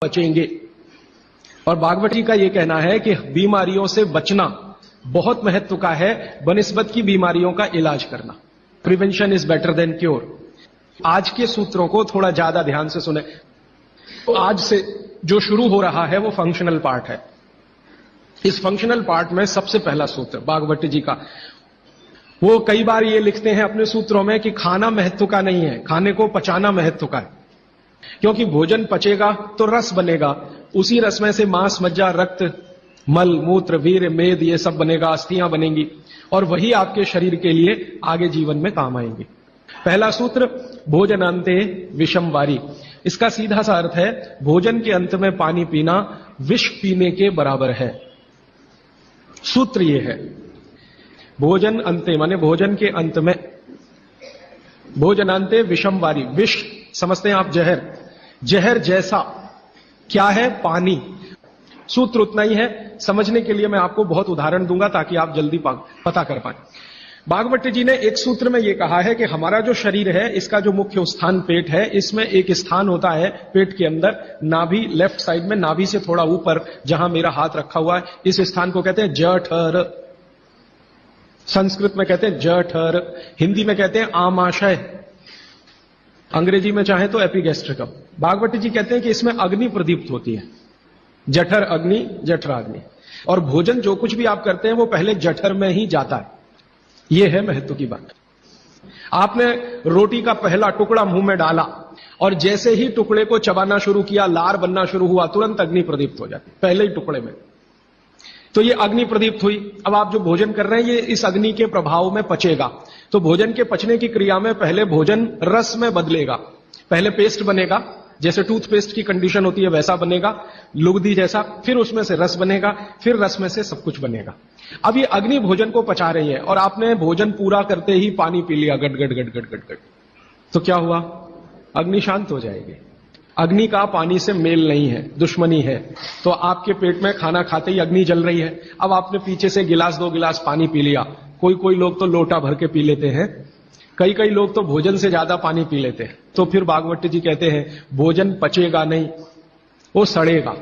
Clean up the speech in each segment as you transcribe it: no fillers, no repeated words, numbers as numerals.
बचेंगे। और भागवत जी का यह कहना है कि बीमारियों से बचना बहुत महत्व का है बनिस्बत की बीमारियों का इलाज करना। Prevention is better than cure. आज के सूत्रों को थोड़ा ज्यादा ध्यान से सुने। तो आज से जो शुरू हो रहा है वो फंक्शनल पार्ट है। इस फंक्शनल पार्ट में सबसे पहला सूत्र भागवत जी का, वो कई बार ये लिखते हैं अपने सूत्रों में कि खाना महत्व का नहीं है, खाने को पचाना महत्व का है। क्योंकि भोजन पचेगा तो रस बनेगा, उसी रस में से मांस, मज्जा, रक्त, मल, मूत्र, वीर्य, मेद ये सब बनेगा, अस्थियां बनेंगी और वही आपके शरीर के लिए आगे जीवन में काम आएंगे। पहला सूत्र भोजनांते विषम वारी। इसका सीधा सा अर्थ है भोजन के अंत में पानी पीना विष पीने के बराबर है। सूत्र यह है भोजन अंते माने भोजन के अंत में, भोजनांते विषम वारी। विष समझते हैं आप जहर, जहर जैसा क्या है? पानी। सूत्र उतना ही है। समझने के लिए मैं आपको बहुत उदाहरण दूंगा ताकि आप जल्दी पता कर पाए। भागवत जी ने एक सूत्र में यह कहा है कि हमारा जो शरीर है इसका जो मुख्य स्थान पेट है, इसमें एक स्थान होता है पेट के अंदर, नाभि, लेफ्ट साइड में, नाभि से थोड़ा ऊपर जहां मेरा हाथ रखा हुआ है, इस स्थान को कहते हैं जठर। संस्कृत में कहते हैं जठर, हिंदी में कहते हैं आमाशय, अंग्रेजी में चाहे तो एपिगैस्ट्रिकम। भागवत जी कहते हैं कि इसमें अग्नि प्रदीप्त होती है। जठर अग्नि, जठराग्नि। और भोजन जो कुछ भी आप करते हैं वो पहले जठर में ही जाता है। यह है महत्व की बात। आपने रोटी का पहला टुकड़ा मुंह में डाला और जैसे ही टुकड़े को चबाना शुरू किया, लार बनना शुरू हुआ, तुरंत अग्नि प्रदीप्त हो जाती पहले ही टुकड़े में। तो ये अग्नि प्रदीप्त हुई। अब आप जो भोजन कर रहे हैं ये इस अग्नि के प्रभाव में पचेगा। तो भोजन के पचने की क्रिया में पहले भोजन रस में बदलेगा। पहले पेस्ट बनेगा, जैसे टूथपेस्ट की कंडीशन होती है वैसा बनेगा, लुगदी जैसा, फिर उसमें से रस बनेगा, फिर रस में से सब कुछ बनेगा। अब ये अग्नि भोजन को पचा रही है और आपने भोजन पूरा करते ही पानी पी लिया, गट गट गट गट गट गट, तो क्या हुआ? अग्नि शांत हो जाएगी। अग्नि का पानी से मेल नहीं है, दुश्मनी है। तो आपके पेट में खाना खाते ही अग्नि जल रही है। अब आपने पीछे से गिलास, 2 गिलास पानी पी लिया। कोई लोग तो लोटा भर के पी लेते हैं, कई लोग तो भोजन से ज्यादा पानी पी लेते हैं। तो फिर भागवत जी कहते हैं भोजन पचेगा नहीं, वो सड़ेगा।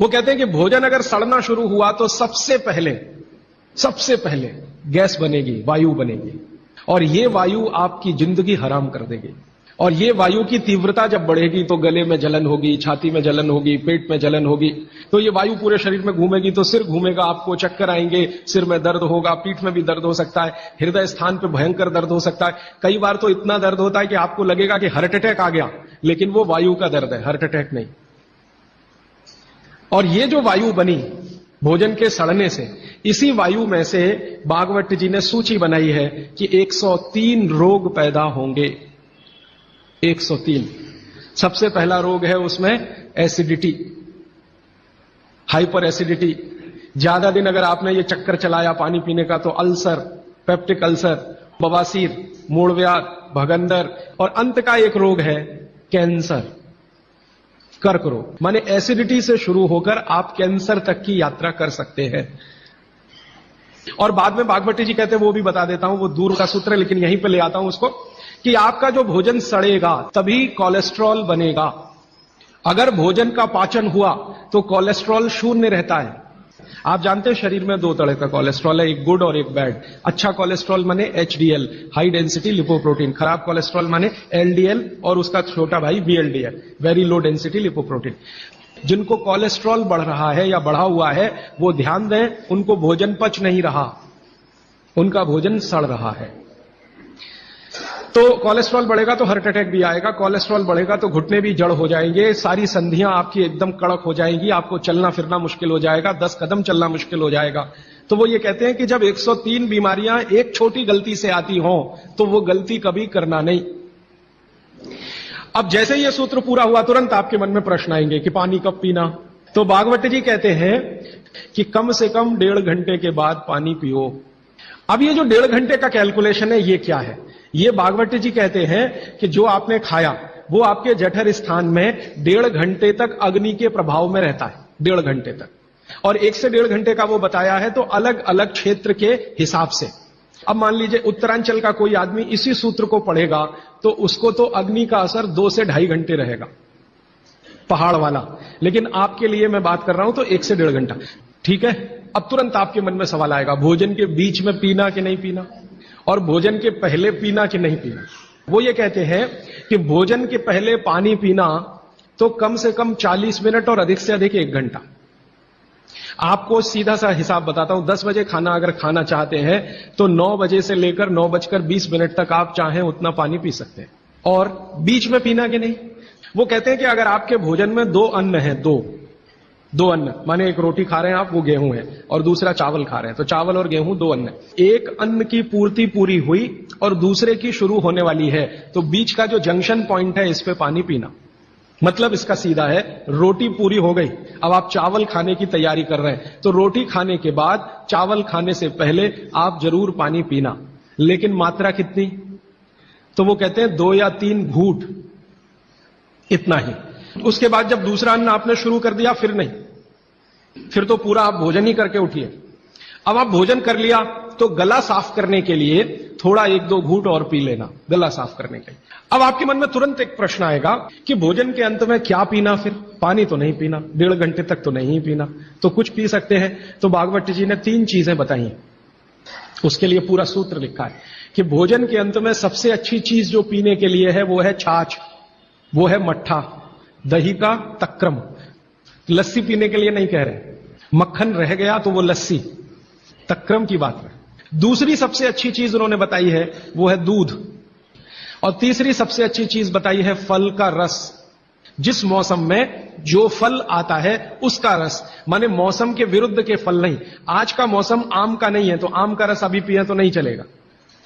वो कहते हैं कि भोजन अगर सड़ना शुरू हुआ तो सबसे पहले गैस बनेगी, वायु बनेगी, और ये वायु आपकी जिंदगी हराम कर देगी। और ये वायु की तीव्रता जब बढ़ेगी तो गले में जलन होगी, छाती में जलन होगी, पेट में जलन होगी। तो ये वायु पूरे शरीर में घूमेगी तो सिर घूमेगा, आपको चक्कर आएंगे, सिर में दर्द होगा, पीठ में भी दर्द हो सकता है, हृदय स्थान पे भयंकर दर्द हो सकता है। कई बार तो इतना दर्द होता है कि आपको लगेगा कि हार्ट अटैक आ गया, लेकिन वो वायु का दर्द है, हार्ट अटैक नहीं। और ये जो वायु बनी भोजन के सड़ने से, इसी वायु में से भागवत जी ने सूची बनाई है कि 103 रोग पैदा होंगे। 103। सबसे पहला रोग है उसमें एसिडिटी, हाइपर एसिडिटी। ज्यादा दिन अगर आपने ये चक्कर चलाया पानी पीने का तो अल्सर, पेप्टिक अल्सर, बवासीर, मूलव्याध, भगंदर, और अंत का एक रोग है कैंसर, कर्क रोग। माने एसिडिटी से शुरू होकर आप कैंसर तक की यात्रा कर सकते हैं। और बाद में भागवत जी कहते हैं, वो भी बता देता हूं, वो दूर का सूत्र है लेकिन यहीं पे ले आता हूं उसको, कि आपका जो भोजन सड़ेगा तभी कोलेस्ट्रॉल बनेगा। अगर भोजन का पाचन हुआ तो कोलेस्ट्रॉल शून्य रहता है। आप जानते हैं शरीर में 2 तरह का कोलेस्ट्रॉल है, एक गुड और एक बैड। अच्छा कोलेस्ट्रॉल माने HDL, हाई डेंसिटी लिपोप्रोटीन। खराब कोलेस्ट्रॉल माने LDL और उसका छोटा भाई VLDL, very low density lipoprotein. जिनको कोलेस्ट्रॉल बढ़ रहा है या बढ़ा हुआ है वो ध्यान दें, उनको भोजन पच नहीं रहा, उनका भोजन सड़ रहा है। तो कोलेस्ट्रॉल बढ़ेगा तो हार्ट अटैक भी आएगा, कोलेस्ट्रॉल बढ़ेगा तो घुटने भी जड़ हो जाएंगे, सारी संधियां आपकी एकदम कड़क हो जाएंगी, आपको चलना फिरना मुश्किल हो जाएगा, 10 कदम चलना मुश्किल हो जाएगा। तो वो ये कहते हैं कि जब 103 बीमारियां एक छोटी गलती से आती हों तो वो गलती कभी करना नहीं। अब जैसे ये सूत्र पूरा हुआ तुरंत आपके मन में प्रश्न आएंगे कि पानी कब पीना। तो भागवत जी कहते हैं कि कम से कम 1.5 घंटे के बाद पानी पियो। अब ये जो 1.5 घंटे का कैलकुलेशन है ये क्या है? ये भागवत जी कहते हैं कि जो आपने खाया वो आपके जठर स्थान में 1.5 घंटे तक अग्नि के प्रभाव में रहता है, 1.5 घंटे तक। और 1 से 1.5 घंटे का वो बताया है तो अलग अलग क्षेत्र के हिसाब से। अब मान लीजिए उत्तरांचल का कोई आदमी इसी सूत्र को पढ़ेगा तो उसको तो अग्नि का असर 2 से 2.5 घंटे रहेगा। पहाड़ वाला, लेकिन आपके लिए मैं बात कर रहा हूं तो 1 से 1.5 घंटा, ठीक है। अब तुरंत आपके मन में सवाल आएगा, भोजन के बीच में पीना कि नहीं पीना, और भोजन के पहले पीना कि नहीं पीना। वो ये कहते हैं कि भोजन के पहले पानी पीना तो कम से कम 40 मिनट और अधिक से अधिक 1 घंटा। आपको सीधा सा हिसाब बताता हूं, 10 बजे खाना अगर खाना चाहते हैं तो 9 बजे से लेकर 9:20 तक आप चाहें उतना पानी पी सकते हैं। और बीच में पीना कि नहीं, वो कहते हैं कि अगर आपके भोजन में 2 अन्न है, दो अन्न, माने एक रोटी खा रहे हैं आप, वो गेहूं है, और दूसरा चावल खा रहे हैं, तो चावल और गेहूं 2 अन्न, एक अन्न की पूर्ति पूरी हुई और दूसरे की शुरू होने वाली है, तो बीच का जो जंक्शन पॉइंट है इस पे पानी पीना। मतलब इसका सीधा है, रोटी पूरी हो गई, अब आप चावल खाने की तैयारी कर रहे हैं, तो रोटी खाने के बाद चावल खाने से पहले आप जरूर पानी पीना, लेकिन मात्रा कितनी, तो वो कहते हैं 2 या 3 घूंट, इतना ही। उसके बाद जब दूसरा अन्न आपने शुरू कर दिया, फिर नहीं, फिर तो पूरा आप भोजन ही करके उठिए। अब आप भोजन कर लिया तो गला साफ करने के लिए थोड़ा 1-2 घूंट और पी लेना, गला साफ करने के लिए। अब आपके मन में तुरंत एक प्रश्न आएगा कि भोजन के अंत में क्या पीना, फिर पानी तो नहीं पीना, 1.5 घंटे तक तो नहीं पीना, तो कुछ पी सकते हैं। तो भागवत जी ने 3 चीजें बताई हैं, उसके लिए पूरा सूत्र लिखा है कि भोजन के अंत में सबसे अच्छी चीज जो पीने के लिए है वो है छाछ, वो है मट्ठा, दही का तक्रम। लस्सी पीने के लिए नहीं कह रहे, मक्खन रह गया तो वो लस्सी, तक्रम की बात है। दूसरी सबसे अच्छी चीज उन्होंने बताई है वो है दूध, और तीसरी सबसे अच्छी चीज बताई है फल का रस। जिस मौसम में जो फल आता है उसका रस, माने मौसम के विरुद्ध के फल नहीं। आज का मौसम आम का नहीं है तो आम का रस अभी पिए तो नहीं चलेगा,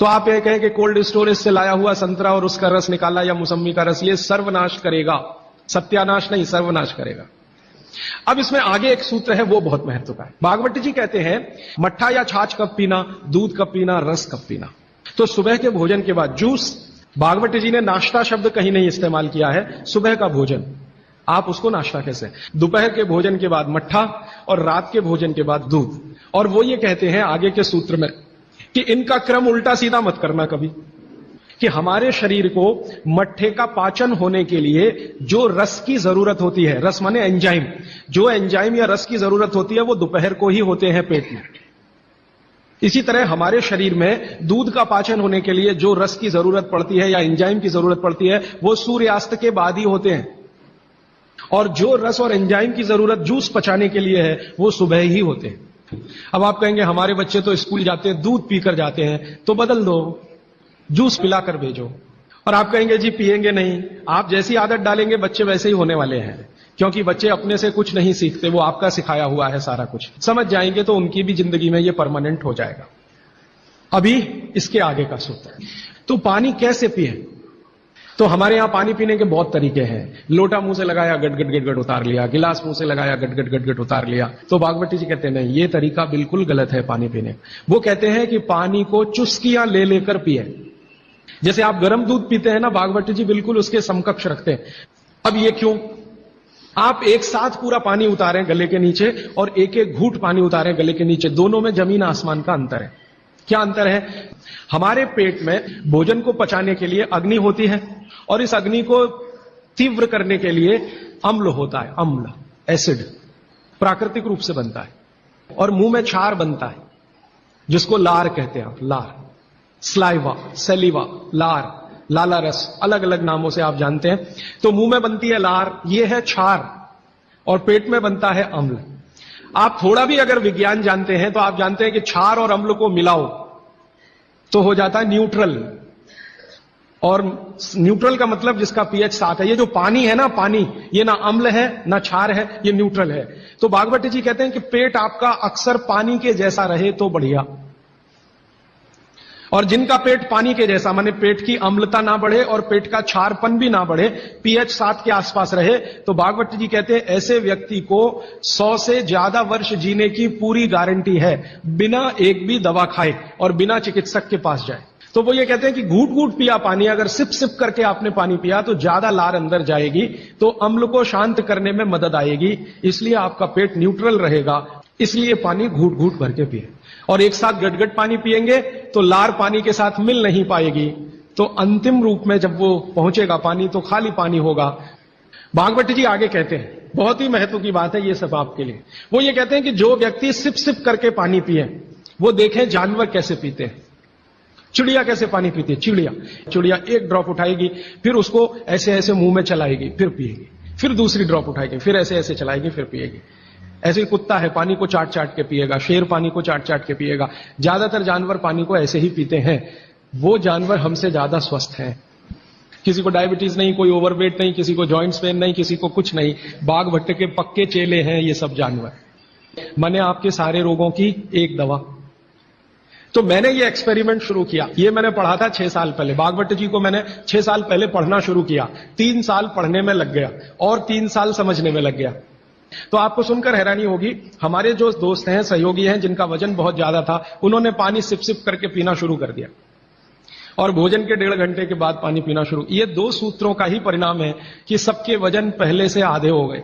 तो आप ये कहें कि कोल्ड स्टोरेज से लाया हुआ संतरा और उसका रस निकाला या मौसम्मी का रस, ये सर्वनाश करेगा, सत्यानाश नहीं, सर्वनाश करेगा। अब इसमें आगे एक सूत्र है, वो बहुत महत्व का है। भागवत जी कहते हैं मट्ठा या छाछ कब पीना, दूध कब पीना, रस कब पीना। तो सुबह के भोजन के बाद जूस, भागवत जी ने नाश्ता शब्द कहीं नहीं इस्तेमाल किया है, सुबह का भोजन आप उसको नाश्ता कैसे, दोपहर के भोजन के बाद मट्ठा और रात के भोजन के बाद दूध। और वो ये कहते हैं आगे के सूत्र में कि इनका क्रम उल्टा सीधा मत करना कभी, कि हमारे शरीर को मट्ठे का पाचन होने के लिए जो रस की जरूरत होती है, रस माने एंजाइम, जो एंजाइम या रस की जरूरत होती है वो दोपहर को ही होते हैं पेट में। इसी तरह हमारे शरीर में दूध का पाचन होने के लिए जो रस की जरूरत पड़ती है या एंजाइम की जरूरत पड़ती है वो सूर्यास्त के बाद ही होते हैं, और जो रस और एंजाइम की जरूरत जूस पचाने के लिए है वो सुबह ही होते हैं। अब आप कहेंगे हमारे बच्चे तो स्कूल जाते हैं दूध पीकर जाते हैं, तो बदल दो, जूस पिलाकर भेजो। और आप कहेंगे जी पिएंगे नहीं, आप जैसी आदत डालेंगे बच्चे वैसे ही होने वाले हैं, क्योंकि बच्चे अपने से कुछ नहीं सीखते, वो आपका सिखाया हुआ है सारा कुछ। समझ जाएंगे तो उनकी भी जिंदगी में ये परमानेंट हो जाएगा। अभी इसके आगे का सूत्र, तो पानी कैसे पिए, तो हमारे यहां पानी पीने के बहुत तरीके हैं। लोटा मुंह से लगाया गट गट गट गट उतार लिया, गिलास मुंह से लगाया गट गट गट गट उतार लिया। तो भागवती जी कहते हैं नहीं, ये तरीका बिल्कुल गलत है पानी पीने। वो कहते हैं कि पानी को चुस्कियां ले लेकर पिए। जैसे आप गर्म दूध पीते हैं ना, भागवती जी बिल्कुल उसके समकक्ष रखते हैं। अब ये क्यों, आप एक साथ पूरा पानी उतारें गले के नीचे और एक एक घूंट पानी उतारें गले के नीचे, दोनों में जमीन आसमान का अंतर है। क्या अंतर है, हमारे पेट में भोजन को पचाने के लिए अग्नि होती है, और इस अग्नि को तीव्र करने के लिए अम्ल होता है, अम्ल, एसिड प्राकृतिक रूप से बनता है, और मुंह में क्षार बनता है जिसको लार कहते हैं आप, लार, स्लाइवा, सेलिवा, लार, लाला रस, अलग अलग नामों से आप जानते हैं। तो मुंह में बनती है लार, ये है क्षार, और पेट में बनता है अम्ल। आप थोड़ा भी अगर विज्ञान जानते हैं तो आप जानते हैं कि क्षार और अम्ल को मिलाओ तो हो जाता है न्यूट्रल, और न्यूट्रल का मतलब जिसका पीएच 7 है। ये जो पानी है ना, पानी ये ना अम्ल है ना क्षार है, ये न्यूट्रल है। तो भागवती जी कहते हैं कि पेट आपका अक्सर पानी के जैसा रहे तो बढ़िया, और जिनका पेट पानी के जैसा, माने पेट की अम्लता ना बढ़े और पेट का क्षारपन भी ना बढ़े, पीएच 7 के आसपास रहे, तो भागवत जी कहते हैं ऐसे व्यक्ति को 100 से ज्यादा वर्ष जीने की पूरी गारंटी है, बिना एक भी दवा खाए और बिना चिकित्सक के पास जाए। तो वो ये कहते हैं कि घूट घूट पिया पानी, अगर सिप सिप करके आपने पानी पिया तो ज्यादा लार अंदर जाएगी, तो अम्ल को शांत करने में मदद आएगी, इसलिए आपका पेट न्यूट्रल रहेगा। इसलिए पानी घूट घूट भर के पिए, और एक साथ गटगट पानी पिएंगे तो लार पानी के साथ मिल नहीं पाएगी, तो अंतिम रूप में जब वो पहुंचेगा पानी तो खाली पानी होगा। भागवत जी आगे कहते हैं, बहुत ही महत्व की बात है ये सब आपके लिए। वो ये कहते हैं कि जो व्यक्ति सिप सिप करके पानी पिए वो देखें जानवर कैसे पीते हैं। चिड़िया कैसे पानी पीती है? चिड़िया एक ड्रॉप उठाएगी, फिर उसको ऐसे ऐसे मुंह में चलाएगी, फिर पिएगी, फिर दूसरी ड्रॉप उठाएगी, फिर ऐसे ऐसे चलाएगी, फिर पिएगी। ऐसे ही कुत्ता है, पानी को चाट चाट के पिएगा, शेर पानी को चाट चाट के पिएगा। ज्यादातर जानवर पानी को ऐसे ही पीते हैं। वो जानवर हमसे ज्यादा स्वस्थ हैं। किसी को डायबिटीज नहीं, कोई ओवरवेट नहीं, किसी को जॉइंट्स पेन नहीं, किसी को कुछ नहीं। बाघ भट्ट के पक्के चेले हैं ये सब जानवर। मैंने आपके सारे रोगों की एक दवा। तो मैंने ये एक्सपेरिमेंट शुरू किया। ये मैंने पढ़ा था 6 साल पहले। भागवत जी को मैंने 6 साल पहले पढ़ना शुरू किया। 3 साल पढ़ने में लग गया और 3 साल समझने में लग गया। तो आपको सुनकर हैरानी होगी, हमारे जो दोस्त हैं, सहयोगी हैं, जिनका वजन बहुत ज्यादा था, उन्होंने पानी सिप सिप करके पीना शुरू कर दिया और भोजन के 1.5 घंटे के बाद पानी पीना शुरू। ये 2 सूत्रों का ही परिणाम है कि सबके वजन पहले से आधे हो गए।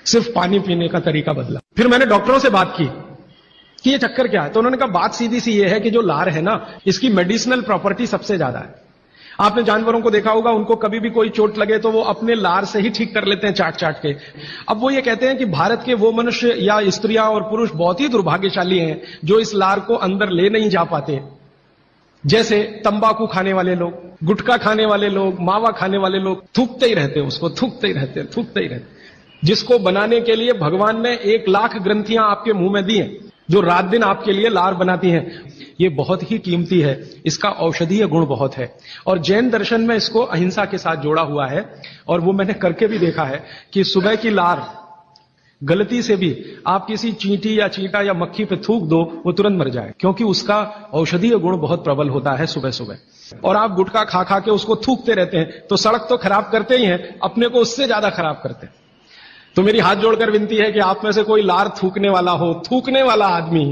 सिर्फ पानी पीने का तरीका बदला। फिर मैंने डॉक्टरों से बात की कि ये चक्कर क्या है। तो उन्होंने कहा बात सीधी सी ये है कि जो लार है ना, इसकी मेडिसिनल प्रॉपर्टी सबसे ज्यादा है। आपने जानवरों को देखा होगा, उनको कभी भी कोई चोट लगे तो वो अपने लार से ही ठीक कर लेते हैं, चाट चाट के। अब वो ये कहते हैं कि भारत के वो मनुष्य या स्त्रियां और पुरुष बहुत ही दुर्भाग्यशाली हैं जो इस लार को अंदर ले नहीं जा पाते। जैसे तंबाकू खाने वाले लोग, गुटखा खाने वाले लोग, मावा खाने वाले लोग, थूकते ही रहते हैं उसको, थूकते ही रहते। जिसको बनाने के लिए भगवान ने 1 लाख ग्रंथियां आपके मुंह में दी हैं, जो रात दिन आपके लिए लार बनाती हैं। ये बहुत ही कीमती है, इसका औषधीय गुण बहुत है। और जैन दर्शन में इसको अहिंसा के साथ जोड़ा हुआ है। और वो मैंने करके भी देखा है कि सुबह की लार गलती से भी आप किसी चींटी या चींटा या मक्खी पे थूक दो, वो तुरंत मर जाए, क्योंकि उसका औषधीय गुण बहुत प्रबल होता है सुबह सुबह। और आप गुटखा खा खा के उसको थूकते रहते हैं तो सड़क तो खराब करते ही हैं, अपने को उससे ज्यादा खराब करते हैं। तो मेरी हाथ जोड़कर विनती है कि आप में से कोई लार थूकने वाला हो, थूकने वाला आदमी,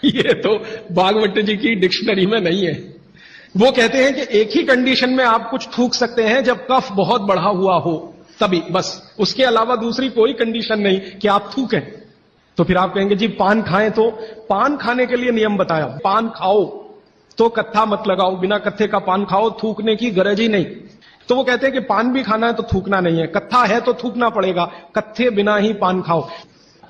ये तो भागवत जी की डिक्शनरी में नहीं है। वो कहते हैं कि एक ही कंडीशन में आप कुछ थूक सकते हैं, जब कफ बहुत बढ़ा हुआ हो, तभी, बस। उसके अलावा दूसरी कोई कंडीशन नहीं कि आप थूकें। तो फिर आप कहेंगे जी पान खाएं, तो पान खाने के लिए नियम बताया, पान खाओ तो कत्था मत लगाओ, बिना कत्थे का पान खाओ, थूकने की गरज ही नहीं। तो वो कहते हैं कि पान भी खाना है तो थूकना नहीं है, कत्था है तो थूकना पड़ेगा, कत्थे बिना ही पान खाओ।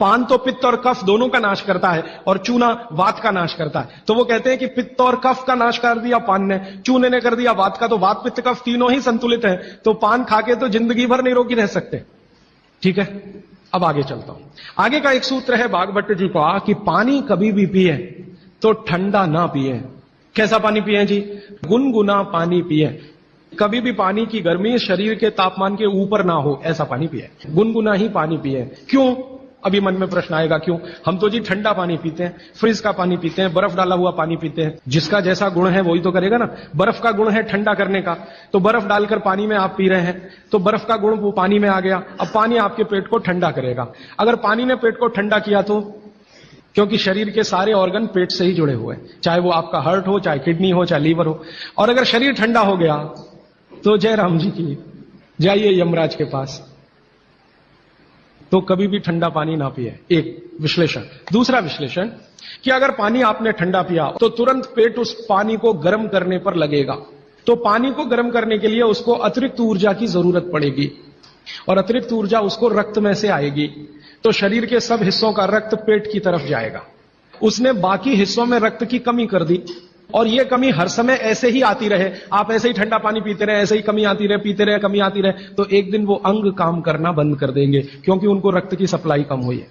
पान तो पित्त और कफ दोनों का नाश करता है और चूना वात का नाश करता है। तो वो कहते हैं कि पित्त और कफ का नाश कर दिया पान ने, चूने ने कर दिया वात का, तो वात पित्त कफ तीनों ही संतुलित हैं। तो पान खा के तो जिंदगी भर निरोगी रह सकते। ठीक है, अब आगे चलता हूं। आगे का एक सूत्र है भागवत जी का कि पानी कभी भी पिए तो ठंडा ना पिए। कैसा पानी पिए जी? गुनगुना पानी पिए। कभी भी पानी की गर्मी शरीर के तापमान के ऊपर ना हो, ऐसा पानी पिए, गुनगुना ही पानी पिए। क्यों? अभी मन में प्रश्न आएगा क्यों? हम तो जी ठंडा पानी पीते हैं, फ्रिज का पानी पीते हैं, बर्फ डाला हुआ पानी पीते हैं। जिसका जैसा गुण है वही तो करेगा ना। बर्फ का गुण है ठंडा करने का, तो बर्फ डालकर पानी में आप पी रहे हैं, तो बर्फ का गुण वो पानी में आ गया। अब पानी आपके पेट को ठंडा करेगा। अगर पानी ने पेट को ठंडा किया तो, क्योंकि शरीर के सारे ऑर्गन पेट से ही जुड़े हुए हैं, चाहे वो आपका हार्ट हो, चाहे किडनी हो, चाहे लीवर हो। और अगर शरीर ठंडा हो गया तो जय राम जी की, जाइए यमराज के पास। तो कभी भी ठंडा पानी ना पिए, एक विश्लेषण। दूसरा विश्लेषण कि अगर पानी आपने ठंडा पिया तो तुरंत पेट उस पानी को गर्म करने पर लगेगा। तो पानी को गर्म करने के लिए उसको अतिरिक्त ऊर्जा की जरूरत पड़ेगी और अतिरिक्त ऊर्जा उसको रक्त में से आएगी। तो शरीर के सब हिस्सों का रक्त पेट की तरफ जाएगा। उसने बाकी हिस्सों में रक्त की कमी कर दी और ये कमी हर समय ऐसे ही आती रहे, आप ऐसे ही ठंडा पानी पीते रहे, ऐसे ही कमी आती रहे, पीते रहे, कमी आती रहे, तो एक दिन वो अंग काम करना बंद कर देंगे, क्योंकि उनको रक्त की सप्लाई कम हुई है।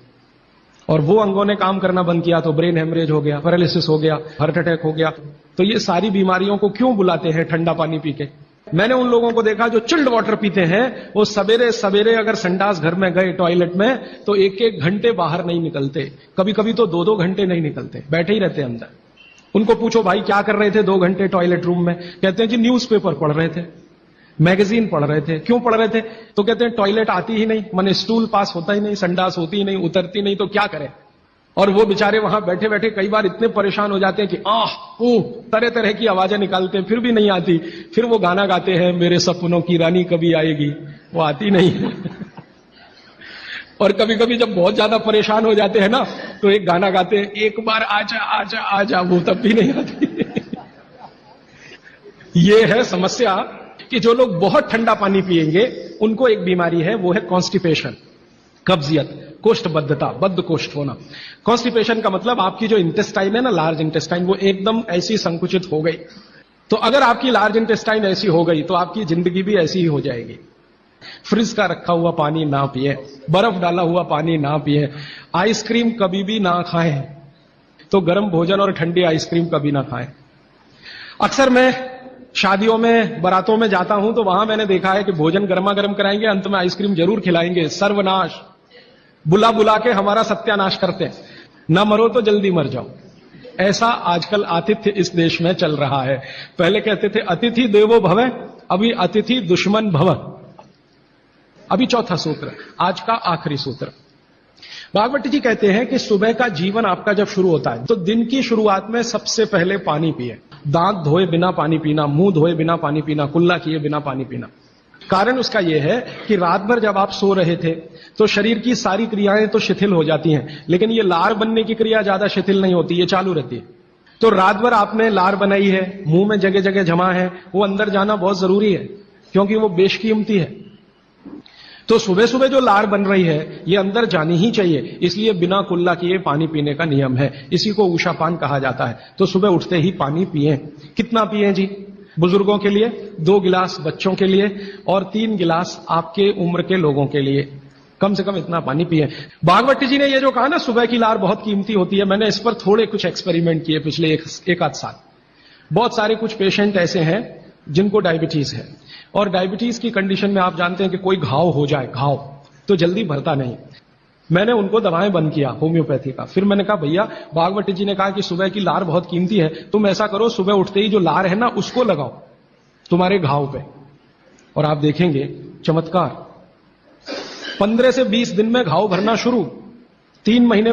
और वो अंगों ने काम करना बंद किया तो ब्रेन हेमरेज हो गया, पैरालिसिस हो गया, हार्ट अटैक हो गया। तो ये सारी बीमारियों को क्यों बुलाते हैं ठंडा पानी पी के? मैंने उन लोगों को देखा जो चिल्ड वाटर पीते हैं, वो सवेरे सवेरे अगर संडास घर में गए टॉयलेट में तो 1-1 घंटे बाहर नहीं निकलते, कभी कभी तो 2-2 घंटे नहीं निकलते, बैठे ही रहते अंदर। उनको पूछो भाई क्या कर रहे थे 2 घंटे टॉयलेट रूम में? कहते हैं जी न्यूज़पेपर पढ़ रहे थे, मैगजीन पढ़ रहे थे। क्यों पढ़ रहे थे? तो कहते हैं टॉयलेट आती ही नहीं, माने स्टूल पास होता ही नहीं, संडास होती ही नहीं, उतरती नहीं, तो क्या करें। और वो बेचारे वहां बैठे बैठे कई बार इतने परेशान हो जाते हैं कि तरह तरह की आवाजें निकालते हैं, फिर भी नहीं आती। फिर वो गाना गाते हैं, मेरे सपनों की रानी कभी आएगी, वो आती नहीं है। और कभी कभी जब बहुत ज्यादा परेशान हो जाते हैं ना, तो एक गाना गाते हैं, एक बार आजा आजा आजा, वो तब भी नहीं आती। ये है समस्या कि जो लोग बहुत ठंडा पानी पिएंगे उनको एक बीमारी है, वो है कॉन्स्टिपेशन, कब्जियत, कोष्ठबद्धता, बद्ध कोष्ठ होना। कॉन्स्टिपेशन का मतलब आपकी जो इंटेस्टाइन है ना, लार्ज इंटेस्टाइन, वो एकदम ऐसी संकुचित हो गई। तो अगर आपकी लार्ज इंटेस्टाइन ऐसी हो गई तो आपकी जिंदगी भी ऐसी ही हो जाएगी। फ्रिज का रखा हुआ पानी ना पिए, बर्फ डाला हुआ पानी ना पिए, आइसक्रीम कभी भी ना खाएं, तो गर्म भोजन और ठंडी आइसक्रीम कभी ना खाएं। अक्सर मैं शादियों में, बारातों में जाता हूं तो वहां मैंने देखा है कि भोजन गर्मा गर्म कराएंगे, अंत में आइसक्रीम जरूर खिलाएंगे। सर्वनाश, बुला बुला के हमारा सत्यानाश करते हैं। ना मरो तो जल्दी मर जाओ। ऐसा आजकल आतिथ्य इस देश में चल रहा है। पहले कहते थे अतिथि देवो भव, अभी अतिथि दुश्मन भव। अभी चौथा सूत्र, आज का आखिरी सूत्र। भागवत जी कहते हैं कि सुबह का जीवन आपका जब शुरू होता है तो दिन की शुरुआत में सबसे पहले पानी पिए। दांत धोए बिना पानी पीना, मुंह धोए बिना पानी पीना, कुल्ला किए बिना पानी पीना। कारण उसका यह है कि रात भर जब आप सो रहे थे तो शरीर की सारी क्रियाएं तो शिथिल हो जाती हैं, लेकिन ये लार बनने की क्रिया ज्यादा शिथिल नहीं होती, ये चालू रहती है। तो रात भर आपने लार बनाई है, मुंह में जगह जगह जमा है, वो अंदर जाना बहुत जरूरी है क्योंकि वो बेशकीमती है। तो सुबह सुबह जो लार बन रही है ये अंदर जानी ही चाहिए, इसलिए बिना कुल्ला किए पानी पीने का नियम है। इसी को उषापान कहा जाता है। तो सुबह उठते ही पानी पिए। कितना पिए जी? बुजुर्गों के लिए 2 गिलास, बच्चों के लिए, और 3 गिलास आपके उम्र के लोगों के लिए। कम से कम इतना पानी पिए। भागवत जी ने ये जो कहा ना सुबह की लार बहुत कीमती होती है, मैंने इस पर थोड़े कुछ एक्सपेरिमेंट किए पिछले एक आध साल। बहुत सारे कुछ पेशेंट ऐसे हैं जिनको डायबिटीज है, और डायबिटीज की कंडीशन में आप जानते हैं कि कोई घाव हो जाए, घाव तो जल्दी भरता नहीं। मैंने उनको दवाएं बंद किया होम्योपैथी का। फिर मैंने कहा भैया, भागवत जी ने कहा कि सुबह की लार बहुत कीमती है, तुम ऐसा करो सुबह उठते ही जो लार है ना उसको लगाओ तुम्हारे घाव पे, और आप देखेंगे चमत्कार। 15 से 20 दिन में घाव भरना शुरू, 3 महीने में